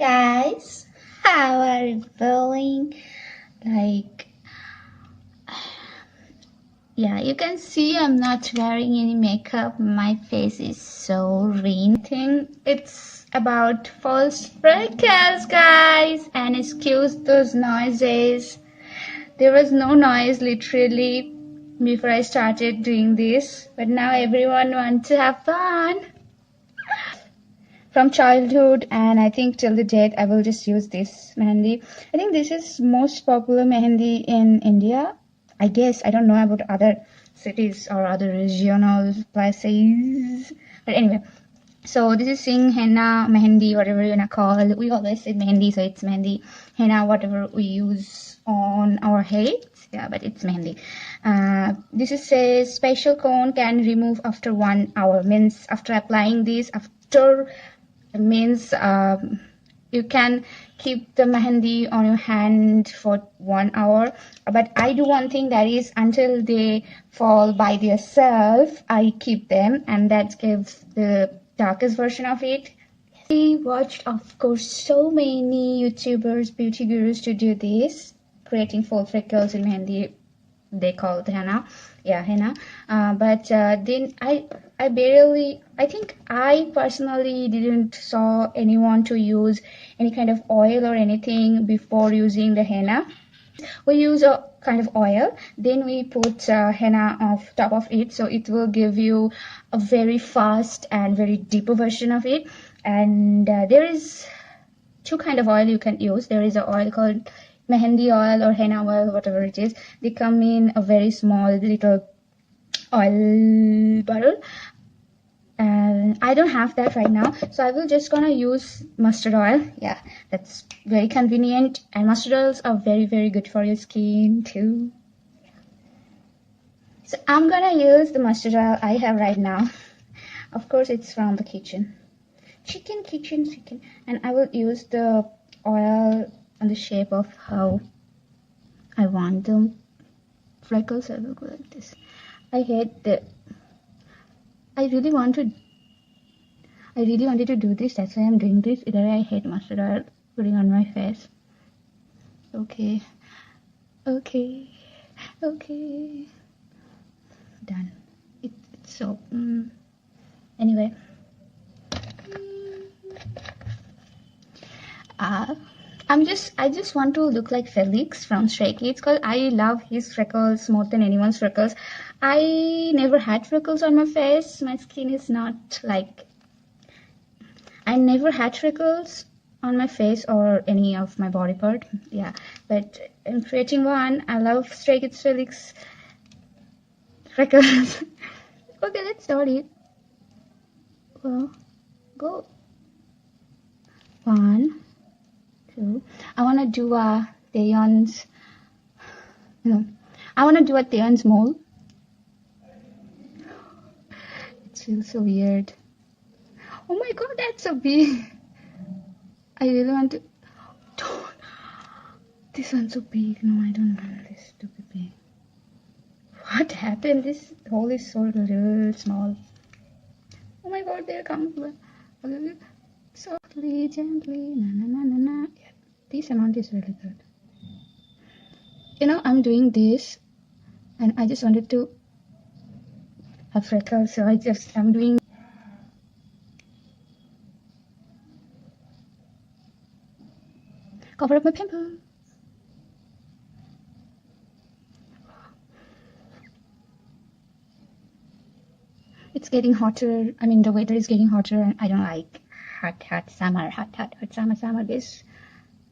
Guys, how are you feeling? Yeah, you can see I'm not wearing any makeup. My face is so green. I think it's about false freckles, guys. And excuse those noises. There was no noise literally before I started doing this, but now everyone wants to have fun. From childhood, and I think till the date I will just use this mehendi. I think this is most popular mehendi in India. I guess I don't know about other cities or other regional places, but anyway, so this is Singh henna mehendi, whatever you wanna call. We always say mehendi, so it's mehendi henna, whatever we use on our heads. Yeah, but it's mehendi. This is a special cone can remove after 1 hour, means after applying this, after means you can keep the mehendi on your hand for 1 hour, but I do one thing, that is until they fall by themselves I keep them, and that gives the darkest version of it. I watched, of course, so many YouTubers, beauty gurus to do this, creating false freckles in mehendi. They call it henna. Yeah, henna. But then I think I personally didn't saw anyone to use any kind of oil or anything before using the henna. We use a kind of oil, then we put henna on top of it, so it will give you a very fast and very deeper version of it. And there is two kind of oil you can use. There is an oil called mehendi oil or henna oil, whatever it is. They come in a very small little oil bottle, and I don't have that right now, so I will just gonna use mustard oil. Yeah, that's very convenient, and mustard oils are very good for your skin too. So I'm gonna use the mustard oil I have right now. Of course, it's from the kitchen, and I will use the oil on the shape of how I want the freckles. I will go like this. I really wanted to do this, that's why I'm doing this. Either I hate mustard oil putting on my face. Okay, done. It's so anyway. I just want to look like Felix from Straykids, because I love his freckles more than anyone's freckles. I never had freckles on my face. My skin is not like... I never had freckles on my face or any of my body part. Yeah, but in creating one, I love Straykids Felix freckles. Okay, let's start it. Well, go. 1, 2. I want to do a Dayon's. I want to do a Dayon's mole. It feels so weird. Oh my god, that's so big. I really want to. Don't. This one's so big. No, I don't want this to be big. What happened? This hole is so little small. Oh my god, there comes. Softly, gently, na. Yeah, this amount is really good. I'm doing this, and I just wanted to have freckles, so I'm doing. Cover up my pimple. It's getting hotter. I mean, the weather is getting hotter, and I don't like hot summer. Hot summer. This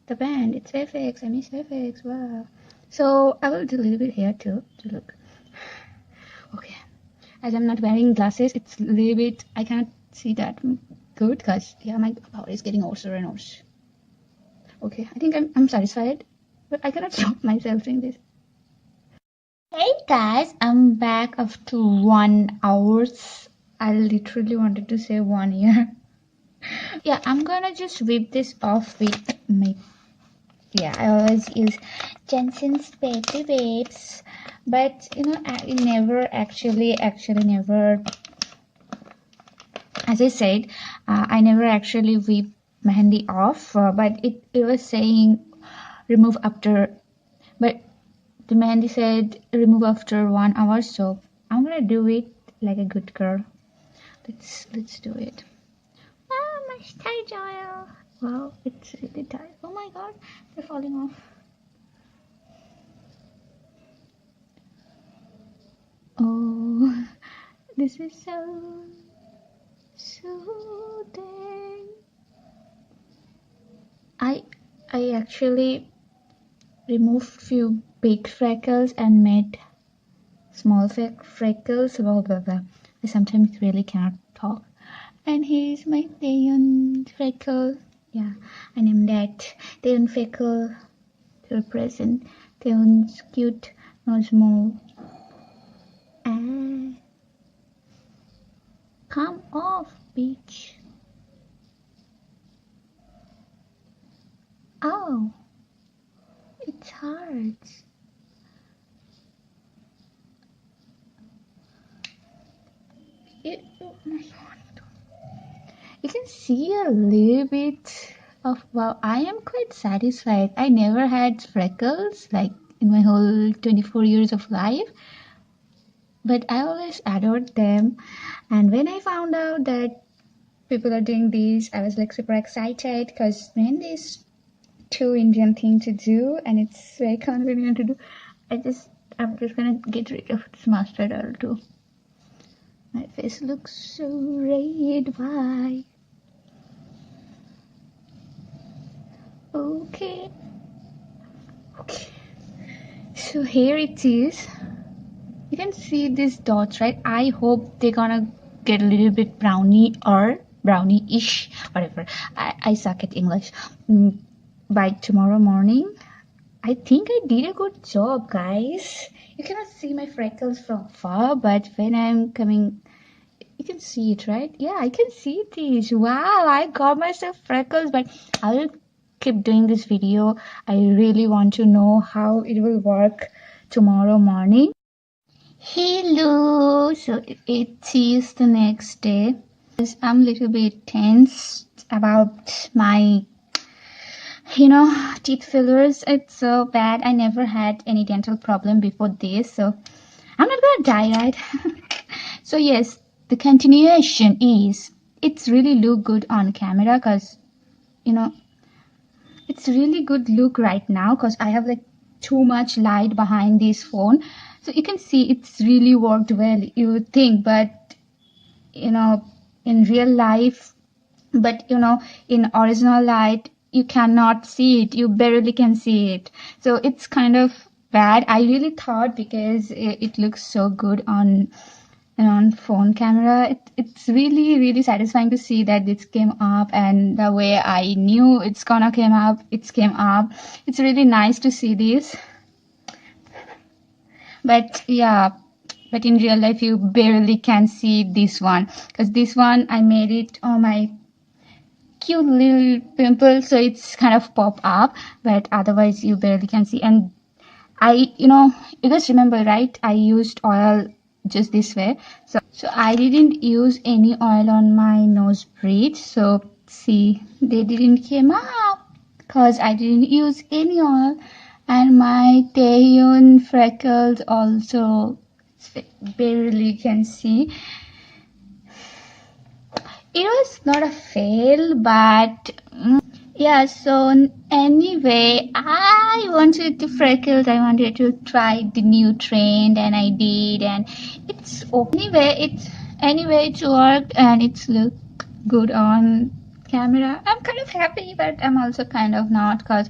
the band. It's FX. I miss FX. Wow. So I will do a little bit here too to look. Okay. As I'm not wearing glasses, it's a little bit. I cannot see that good because yeah, my power is getting worse and worse. Okay, I think I'm satisfied, but I cannot stop myself doing this. Hey guys, I'm back after 1 hour. I literally wanted to say 1 year. Yeah, I'm gonna just whip this off with my... Yeah, I always use Jensen's Baby Babes, but I never actually never, as I said, I never actually whip mehendi off, but it was saying remove after, but the mehendi said remove after 1 hour, so I'm gonna do it like a good girl. Let's do it. Ah, my stage oil. Wow, it's really tight. Oh my god, they're falling off. Oh, this is so soothing. I actually removed few big freckles and made small freckles. Blah blah blah. I sometimes really cannot talk. And here's my Dayon freckle. Yeah, I named that Dayon freckle to represent Dayon's cute nose mole. And come off, bitch. Oh, it hurts. Oh my god. You can see a little bit of, wow, I am quite satisfied. I never had freckles like in my whole 24 years of life, but I always adored them. And when I found out that people are doing these, I was like super excited because when this too Indian thing to do and it's very convenient to do, I'm just gonna get rid of this mustard oil too. My face looks so red. Why? Okay. So here it is. You can see these dots, right? I hope they're gonna get a little bit brownie or brownie-ish, whatever. I suck at English. By tomorrow morning, I think I did a good job, guys. You cannot see my freckles from far, but when I'm coming, you can see it, right? Yeah, I can see these. Wow, I got myself freckles, but I will keep doing this video. I really want to know how it will work tomorrow morning. Hello, so it is the next day. I'm a little bit tense about my teeth fillers. It's so bad. I never had any dental problem before this, so I'm not gonna die, right? So yes, the continuation is, it's really look good on camera because it's really good look right now because I have like too much light behind this phone, so you can see it's really worked well, you would think, but in real life, but in original light you cannot see it, you barely can see it, so it's kind of bad. I really thought because it looks so good on phone camera, it's really satisfying to see that this came up, and the way I knew it's gonna came up, it's really nice to see this. But yeah, but in real life you barely can see this one because this one I made it on my cute little pimple, so it's kind of pop up, but otherwise you barely can see. And you guys remember, right? I used oil just this way, so I didn't use any oil on my nose bridge, so see, they didn't came up because I didn't use any oil. And my Dayon freckles also barely can see. It was not a fail, but yeah, so anyway, I wanted to freckles, I wanted to try the new trend, and I did, and it's okay. Anyway it's worked and it's look good on camera. I'm kind of happy, but I'm also kind of not, because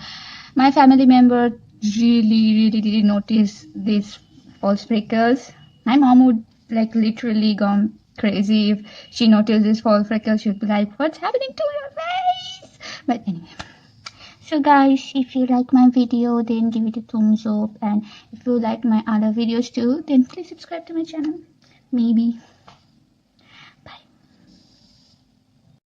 my family member really didn't notice these false freckles. My mom would like literally gone crazy if she noticed this false freckles. She'd be like, what's happening to your face? But anyway, so guys, if you like my video, then give it a thumbs up, and if you like my other videos too, then please subscribe to my channel. Maybe